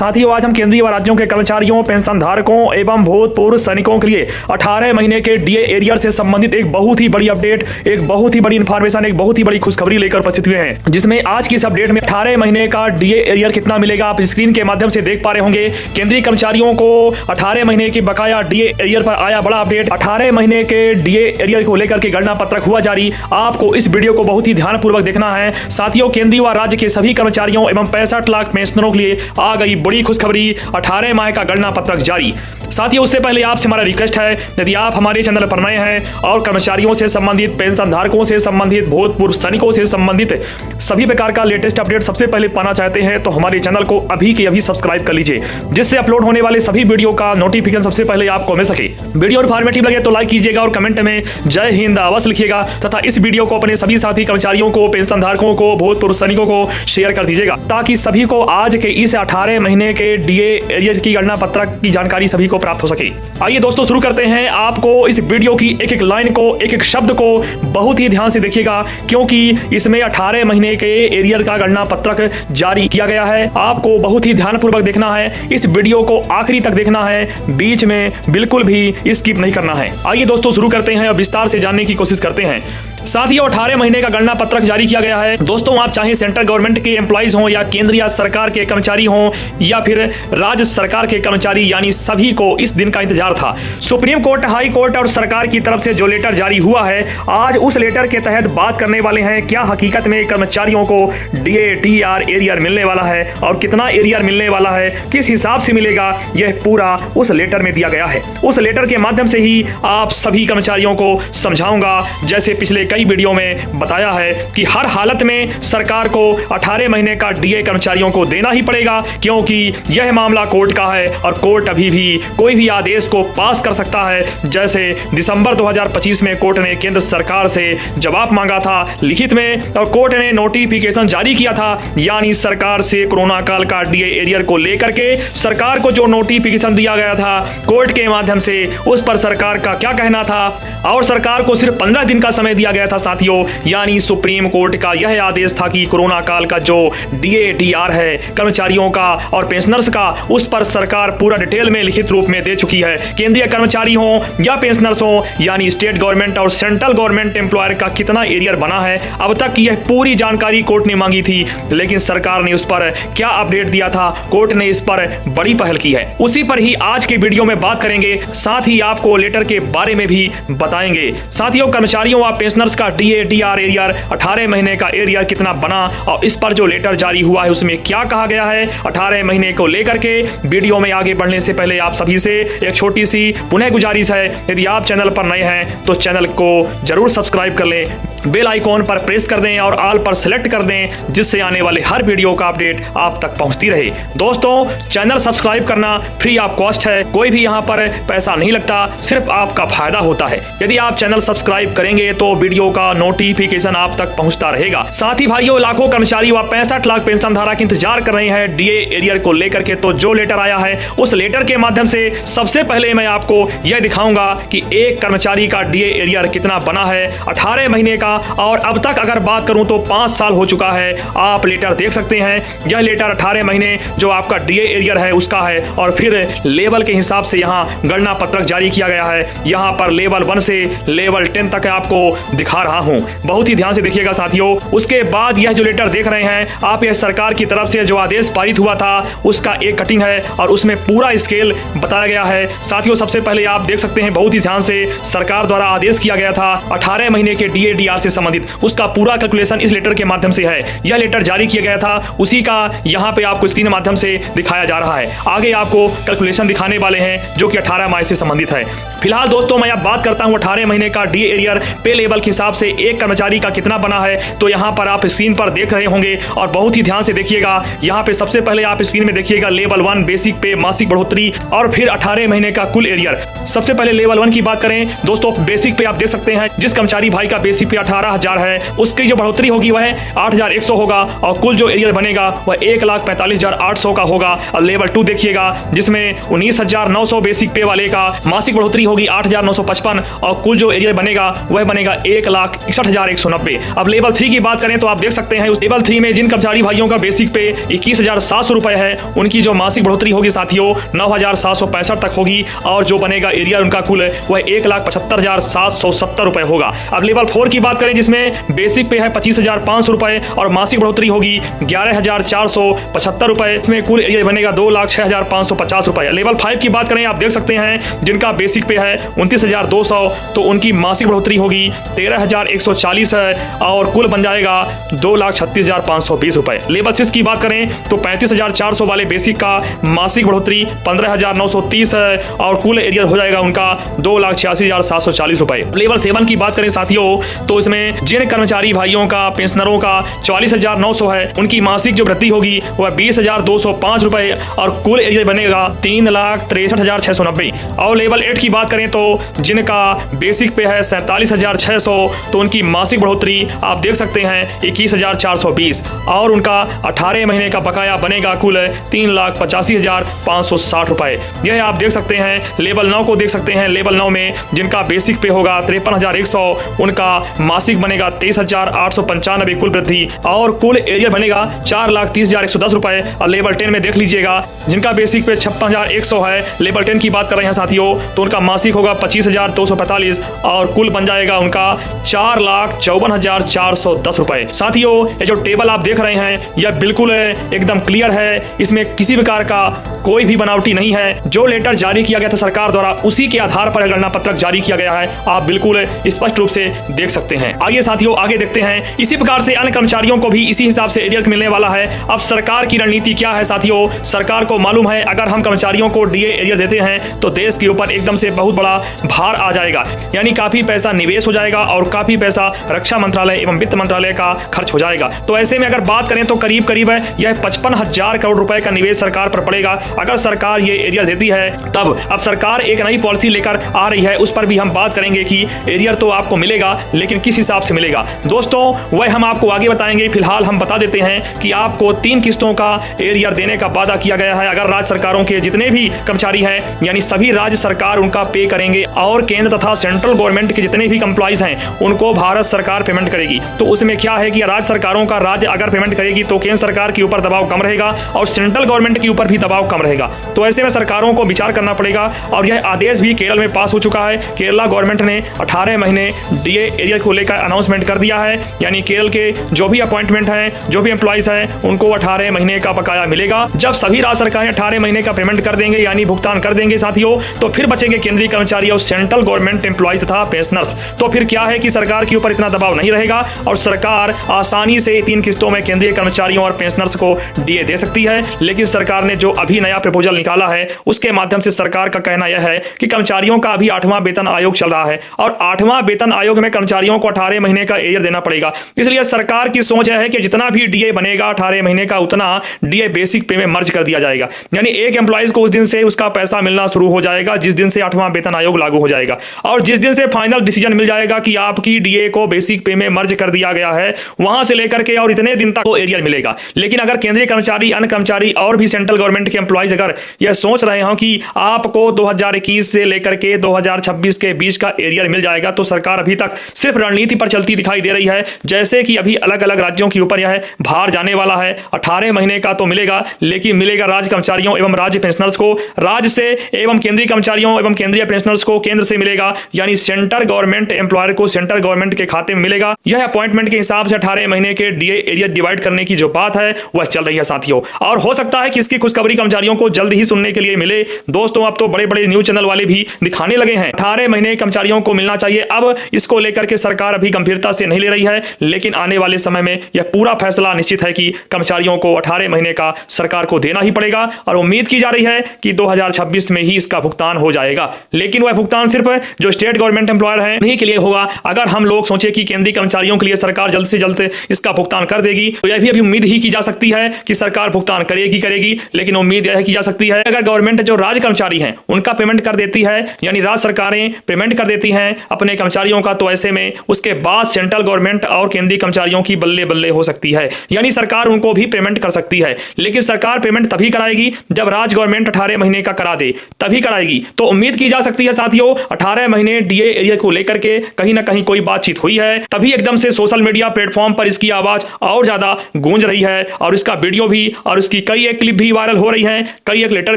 साथियों आज हम केंद्रीय व राज्यों के कर्मचारियों, पेंशन धारकों एवं भूतपूर्व सैनिकों के लिए 18 महीने के डीए एरियर से संबंधित एक बहुत ही बड़ी अपडेट, एक बहुत ही बड़ी इन्फॉर्मेशन, एक बहुत ही बड़ी खुशखबरी लेकर उपस्थित हुए हैं, जिसमें आज की इस अपडेट में 18 महीने का डीए एरियर कितना मिलेगा आप स्क्रीन के माध्यम से देख पा रहे होंगे। केंद्रीय कर्मचारियों को 18 महीने की बकाया डीए एरियर पर आया बड़ा अपडेट। 18 महीने के डीए एरियर को लेकर के गणना पत्रक हुआ जारी। आपको इस वीडियो को बहुत ही ध्यानपूर्वक देखना है। साथियों केंद्रीय व राज्य के सभी कर्मचारियों एवं 65 लाख पेंशनरों के लिए आ गई बड़ी खुशखबरी, 18 माह का गणना पत्रक जारी। साथियों उससे पहले आपसे हमारा रिक्वेस्ट है, यदि आप हमारे चैनल पर नए हैं और कर्मचारियों से संबंधित, पेंशन धारकों से संबंधित, भूतपूर्व सैनिकों से संबंधित सभी प्रकार का लेटेस्ट अपडेट सबसे पहले पाना चाहते हैं तो हमारे चैनल को अभी के अभी सब्सक्राइब कर लीजिए, जिससे अपलोड होने वाले सभी वीडियो का नोटिफिकेशन सबसे पहले आपको मिल सके। वीडियो इन्फॉर्मेटिव लगे तो लाइक कीजिएगा और कमेंट में जय हिंद अवश्य लिखिएगा तथा इस वीडियो को अपने सभी साथी कर्मचारियों को, पेंशन धारकों को, भूतपूर्व सैनिकों को शेयर कर दीजिएगा, ताकि सभी को आज के इस 18 महीने के डीए एरियर की गणना पत्रक की जानकारी सभी को प्राप्त हो सके। आइए दोस्तों शुरू करते हैं। आपको इस वीडियो की एक एक लाइन को, एक एक शब्द को बहुत ही ध्यान से देखिएगा, क्योंकि इसमें 18 महीने के एरियर का गणना पत्रक जारी किया गया है। आपको बहुत ही ध्यानपूर्वक देखना है, इस वीडियो को आखिरी तक देखना है, बीच में बिल्कुल भी स्किप नहीं करना है। आइए दोस्तों शुरू करते हैं और विस्तार से जानने की कोशिश करते हैं। साथियों 18 महीने का गणना पत्रक जारी किया गया है। दोस्तों आप चाहे सेंट्रल गवर्नमेंट के एम्प्लॉइज हों या केंद्रीय सरकार के कर्मचारी हों या फिर राज्य सरकार के कर्मचारी, यानी सभी को इस दिन का इंतजार था। सुप्रीम कोर्ट, हाई कोर्ट और सरकार की तरफ से जो लेटर जारी हुआ है, आज उस लेटर के तहत बात करने वाले हैं। क्या हकीकत में कर्मचारियों को डीए डीआर एरियर मिलने वाला है और कितना एरियर मिलने वाला है, किस हिसाब से मिलेगा, यह पूरा उस लेटर में दिया गया है। उस लेटर के माध्यम से ही आप सभी कर्मचारियों को समझाऊंगा। जैसे पिछले कई वीडियो में बताया है कि हर हालत में सरकार को 18 महीने का डीए कर्मचारियों को देना ही पड़ेगा, क्योंकि यह मामला कोर्ट का है और कोर्ट अभी भी कोई भी आदेश को पास कर सकता है। जैसे दिसंबर 2025 में कोर्ट ने केंद्र सरकार से जवाब मांगा था लिखित में, और कोर्ट ने नोटिफिकेशन जारी किया था, यानी सरकार से कोरोना काल का डीए एरियर को लेकर के सरकार को जो नोटिफिकेशन दिया गया था कोर्ट के माध्यम से, उस पर सरकार का क्या कहना था, और सरकार को सिर्फ 15 दिन का समय दिया गया था साथियों। यानी सुप्रीम कोर्ट का यह आदेश था कि कोरोना काल का जो डीए डीआर है कर्मचारियों का और पेंशनर्स का, उस पर सरकार पूरा डिटेल में लिखित रूप में दे चुकी है। केंद्रीय कर्मचारी हो या पेंशनर्स हो, यानी स्टेट गवर्नमेंट और सेंट्रल गवर्नमेंट एम्प्लॉयर का कितना एरियर बना है, अब तक यह पूरी जानकारी कोर्ट ने मांगी थी, लेकिन सरकार ने उस पर क्या अपडेट दिया था, कोर्ट ने इस पर बड़ी पहल की है। उसी पर ही आज के वीडियो में बात करेंगे, साथ ही आपको लेटर के बारे में भी बताएंगे। साथियों कर्मचारियों व पेंशनर्स का डीए डीआर एरियर 18 महीने का एरियर कितना बना और इस पर जो लेटर जारी हुआ है उसमें क्या कहा गया है 18 महीने को लेकर के। वीडियो में आगे बढ़ने से पहले आप सभी से एक छोटी सी पुनः गुजारिश है, यदि आप चैनल पर नए हैं तो चैनल को जरूर सब्सक्राइब कर लें, बेल आइकॉन पर प्रेस कर दें और ऑल पर सेलेक्ट कर दें, जिससे आने वाले हर वीडियो का अपडेट आप तक पहुंचती रहे। दोस्तों चैनल सब्सक्राइब करना फ्री ऑफ कॉस्ट है, कोई भी यहां पर पैसा नहीं लगता, सिर्फ आपका फायदा होता है। यदि आप चैनल सब्सक्राइब करेंगे तो वीडियो का नोटिफिकेशन आप तक पहुंचता रहेगा। साथ ही भाइयों लाखों कर्मचारी व 65 लाख पेंशन धारक इंतजार कर रहे हैं डीए एरियर को लेकर के, तो जो लेटर आया है उस लेटर के माध्यम से सबसे पहले मैं आपको यह दिखाऊंगा कि एक कर्मचारी का डीए एरियर कितना बना है 18 महीने का, और अब तक अगर बात करूं तो 5 साल हो चुका है। आप लेटर देख सकते हैं, यह लेटर 18 महीने जो आपका डीए एरियर है उसका है, और फिर लेवल के हिसाब से यहाँ गणना पत्रक जारी किया गया है। यहाँ पर लेवल 1 से लेवल 10 तक आपको दिखा रहा हूं, बहुत ही ध्यान से देखिएगा साथियों। उसके बाद यह जो लेटर देख रहे हैं आप, यह सरकार की तरफ से जो आदेश पारित हुआ था उसका एक कटिंग है और उसमें पूरा स्केल बताया गया है। साथियों सबसे पहले आप देख सकते हैं बहुत ही ध्यान से, सरकार द्वारा आदेश किया गया था 18 महीने के डीए डीआर से संबंधित, उसका पूरा कैलकुलेशन इस लेटर के माध्यम से है। यह लेटर जारी किया गया था, उसी का यहाँ पे आपको स्क्रीन के माध्यम से दिखाया जा रहा है। आगे आपको कैलकुलेशन दिखाने वाले हैं जो कि 18 माह से संबंधित है। फिलहाल दोस्तों मैं अब बात करता हूं 18 महीने का डीए एरियर पे लेवल के हिसाब से एक कर्मचारी का कितना बना है, तो यहाँ पर आप स्क्रीन पर देख रहे होंगे और बहुत ही ध्यान से देखिएगा। यहाँ पे सबसे पहले आप स्क्रीन में देखिएगा लेवल 1 बेसिक पे मासिक बढ़ोतरी, और फिर 18 महीने का कुल एरियर। सबसे पहले लेवल 1 की बात करें दोस्तों, बेसिक पे आप देख सकते हैं जिस कर्मचारी भाई का बेसिक पे 18,000 है उसकी जो बढ़ोतरी होगी वह 8,100 होगा, और कुल जो एरियर बनेगा वह 1,45,800 का होगा। और लेवल 2 देखिएगा जिसमें 19,900 बेसिक पे वाले का मासिक बढ़ोतरी होगी 8,955 और कुल जो एरियर बनेगा वह बनेगा 1,61,190। अब लेवल 3 की बात करें तो आप देख सकते हैं उस लेवल 3 में जिन कर्मचारी भाइयों का बेसिक पे 21,700 रुपए है उनकी जो मासिक बढ़ोतरी होगी साथियों 9,765 तक होगी और जो बनेगा एरियर उनका कुल वह 1,75,770 रुपए होगा। अब लेवल 4 की बात करें जिसमें बेसिक पे है 25,500 रुपए और मासिक बढ़ोतरी होगी 11,475 रुपए, इसमें कुल एरियर बनेगा 2,06,550 रुपए। लेवल 5 की बात करें आप देख सकते हैं जिनका बेसिक पे है 29,200 तो उनकी मासिक बढ़ोतरी होगी 13,140 है और कुल बन जाएगा 2,36,520 रुपए। लेवल 6 की बात करें तो 35,400 वाले बेसिक का मासिक बढ़ोतरी 15,930 है और कुल एरियर हो जाएगा उनका 2,86,740 रुपए। लेवल 7 की बात करें साथियों तो इसमें जिन कर्मचारी भाइयों का पेंशनरों का 44,900 है उनकी मासिक जो वृद्धि होगी वह 20,205 रुपए और कुल एरियर बनेगा 3,63,690। और लेवल 8 की बात करें तो जिनका बेसिक पे है 47,600 तो उनकी मासिक बढ़ोतरी आप देख सकते हैं 21,420 और उनका 18 महीने का बकाया बनेगा कुल 3,85,560 रुपए। यह आप देख सकते हैं। लेवल 9 को देख सकते हैं। लेवल 9 में जिनका बेसिक पे होगा 53,100 उनका मासिक बनेगा 23,895 कुल वृद्धि और कुल एरियर बनेगा 4,30,110 रुपए। और लेवल 10 में देख लीजिएगा जिनका बेसिक पे 56,100 है, लेवल 10 की बात कर रहे हैं साथियों तो उनका मासिक होगा 25,245 और कुल बन जाएगा उनका 4,54,410 रुपए। साथियों ये जो टेबल आप देख रहे हैं यह बिल्कुल एकदम क्लियर है, इसमें किसी प्रकार का कोई भी बनावटी नहीं है। जो लेटर जारी किया गया था सरकार द्वारा उसी के आधार पर गणना पत्रक जारी किया गया है, आप बिल्कुल स्पष्ट रूप से देख सकते हैं। आइए साथियों आगे देखते हैं। इसी प्रकार से अन्य कर्मचारियों को भी इसी हिसाब से एरियर मिलने वाला है। अब सरकार की रणनीति क्या है साथियों, सरकार को मालूम है अगर हम कर्मचारियों को डीए एरियर देते हैं तो देश के ऊपर एकदम से बहुत बड़ा भार आ जाएगा, यानी काफी पैसा निवेश हो जाएगा और काफी पैसा रक्षा मंत्रालय एवं वित्त मंत्रालय का खर्च हो जाएगा। तो ऐसे में अगर बात करें तो करीब करीब यह 55,000 करोड़ रुपए का निवेश सरकार पर पड़ेगा अगर सरकार ये एरियर देती है तब। अब सरकार एक नई पॉलिसी लेकर आ रही है, उस पर भी हम बात करेंगे कि एरियर तो आपको मिलेगा लेकिन किस हिसाब से मिलेगा दोस्तों वह हम आपको आगे बताएंगे। फिलहाल हम बता देते हैं कि आपको 3 किस्तों का एरियर देने का वादा किया गया है। अगर राज्य सरकारों के जितने भी कर्मचारी हैं यानी सभी राज्य सरकार उनका पे करेंगे और केंद्र तथा सेंट्रल गवर्नमेंट के जितने भी एम्प्लॉइज हैं उनको भारत सरकार पेमेंट करेगी। तो उसमें क्या है कि राज्य सरकारों का राज्य अगर पेमेंट करेगी तो केंद्र सरकार के ऊपर दबाव कम रहेगा और सेंट्रल गवर्नमेंट के ऊपर भी दबाव कम रहेगा। तो ऐसे में सरकारों को विचार करना पड़ेगा और यह आदेश भी केरल में पास हो चुका है। केरला गवर्नमेंट ने 18 महीने डीए एरियर को लेकर अनाउंसमेंट कर दिया है, यानी केरल के जो भी अपॉइंटमेंट हैं जो भी एम्प्लॉइज हैं उनको 18 महीने का बकाया मिलेगा। जब सभी राज्य सरकारें 18 महीने का पेमेंट कर देंगे यानी भुगतान कर देंगे साथियों तो फिर बचेंगे केंद्रीय कर्मचारी और सेंट्रल गवर्नमेंट एम्प्लॉइज तथा पेंशनर्स। तो फिर क्या है कि सरकार के ऊपर इतना दबाव नहीं रहेगा और सरकार आसानी से 3 किस्तों में केंद्रीय कर्मचारियों और पेंशनर्स को डीए दे सकती है। लेकिन सरकार ने जो अभी नया प्रपोजल निकाला है उसके माध्यम से सरकार का कहना यह है कि कर्मचारियों का अभी 8वां वेतन आयोग चल रहा है और 8वां वेतन आयोग में कर्मचारियों को 18 महीने का एरियर देना पड़ेगा। इसलिए सरकार की सोच है कि जितना भी डीए बनेगा 18 महीने का उतना डीए बेसिक पे में मर्ज कर दिया जाएगा, यानी एक एम्प्लॉइज को उस दिन से उसका पैसा मिलना शुरू हो जाएगा जिस दिन से 8वां वेतन आयोग लागू हो जाएगा और जिस दिन से फाइनल डिसीजन मिल जाएगा कि आपकी डीए को बेसिक पे में मर्ज कर दिया गया है वहां से लेकर के और इतने दिन तक एरियर मिलेगा। लेकिन अगर केंद्रीय कर्मचारी, अन्य कर्मचारी और भी सेंट्रल गवर्नमेंट के एम्प्लॉइज अगर यह सोच रहे हो कि आपको 2021 से लेकर के 2026 के बीच का एरियर मिल जाएगा तो सरकार अभी तक सिर्फ रणनीति पर चलती दिखाई दे रही है। जैसे कि अभी अलग अलग राज्यों के ऊपर यह भार जाने वाला है। 18 महीने का तो मिलेगा लेकिन मिलेगा राज्य कर्मचारियों एवं राज्य पेंशनर्स को राज्य से एवं केंद्रीय कर्मचारियों एवं केंद्रीय पेंशनर्स को केंद्र से मिलेगा, यानी सेंट्रल गवर्नमेंट एम्प्लॉयर को सेंट्रल गवर्नमेंट के खाते में मिलेगा। यह अपॉइंटमेंट के हिसाब से 18 महीने के डीए एरियर डिवाइड करने की जो बात है वह चल रही है साथियों और हो सकता है कि इसकी खुशखबरी कर्मचारियों को जल्द ही सुनने के लिए मिले। दोस्तों अब तो बड़े बड़े न्यूज चैनल वाले भी दिखाने लगे हैं 18 महीने कर्मचारियों को मिलना चाहिए। अब इसको लेकर के सरकार अभी गंभीरता से नहीं ले रही है लेकिन आने वाले समय में यह पूरा फैसला निश्चित है कि कर्मचारियों को 18 महीने का सरकार को देना ही पड़ेगा और उम्मीद की जा रही है कि 2026 में ही इसका भुगतान हो जाएगा। लेकिन वह भुगतान सिर्फ जो स्टेट गवर्नमेंट एम्प्लॉयर है उन्हीं के लिए होगा। अगर हम लोग सोचे कि केंद्रीय कर्मचारियों के लिए सरकार जल्द से जल्द इसका भुगतान कर देगी तो यह भी अभी उम्मीद ही की जा सकती है कि सरकार भुगतान करेगी, लेकिन उम्मीद यह की जा सकती है अगर गवर्नमेंट जो राज्य कर्मचारी हैं उनका पेमेंट कर देती है, यानी राज्य सरकारें पेमेंट कर देती हैं अपने कर्मचारियों का, तो ऐसे में उसके बाद सेंट्रल गवर्नमेंट और केंद्रीय कर्मचारियों की बल्ले बल्ले हो सकती है, यानी सरकार उनको भी पेमेंट कर सकती है। लेकिन सरकार पेमेंट तभी कराएगी जब राज्य गवर्नमेंट 18 महीने का करा दे, तभी कराएगी। तो उम्मीद की जा सकती है साथियों 18 महीने डीए एरियर को लेकर के कहीं ना कहीं कोई बातचीत हुई है, तभी एकदम से सोशल मीडिया प्लेटफॉर्म पर इसकी आवाज और ज्यादा गूंज रही है और इसका वीडियो भी और उसकी कई एक क्लिप भी वायरल हो रही है, कई एक लेटर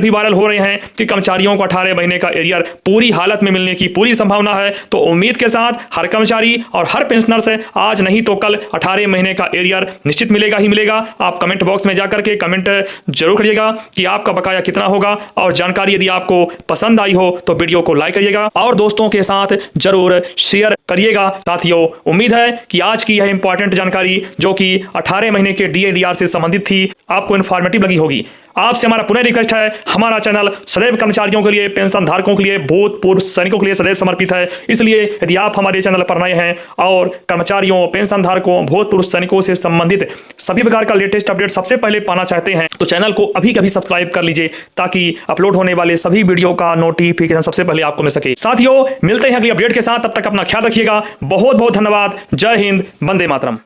भी वायरल हो रहे हैं कि कर्मचारियों को 18 महीने का एरियर पूरी हालत में मिलने की पूरी संभावना है। तो उम्मीद के साथ हर कर्मचारी और हर पेंशनर से आज नहीं तो कल 18 महीने का एरियर निश्चित मिलेगा ही मिलेगा। आप कमेंट बॉक्स में जाकर के कमेंट जरूर करिएगा कि आपका बकाया कितना होगा, और जानकारी यदि आपको पसंद आई हो तो वीडियो को लाइक करिएगा और दोस्तों के साथ जरूर शेयर करिएगा। साथियों, उम्मीद है कि आज की यह इंपॉर्टेंट जानकारी जो कि 18 महीने के डीएडीआर से संबंधित थी आपको इन्फॉर्मेटिव लगी होगी। आपसे हमारा पुनः रिक्वेस्ट है, हमारा चैनल सदैव कर्मचारियों के लिए, पेंशन धारकों के लिए, भूतपूर्व सैनिकों के लिए सदैव समर्पित है। इसलिए यदि आप हमारे चैनल पर नए हैं और कर्मचारियों, पेंशन धारकों, भूतपूर्व सैनिकों से संबंधित सभी प्रकार का लेटेस्ट अपडेट सबसे पहले पाना चाहते हैं तो चैनल को अभी कभी सब्सक्राइब कर लीजिए ताकि अपलोड होने वाले सभी वीडियो का नोटिफिकेशन सबसे पहले आपको मिल सके। साथियों, मिलते हैं अगली अपडेट के साथ, तब तक अपना ख्याल रखिएगा। बहुत बहुत धन्यवाद। जय हिंद, वंदे मातरम।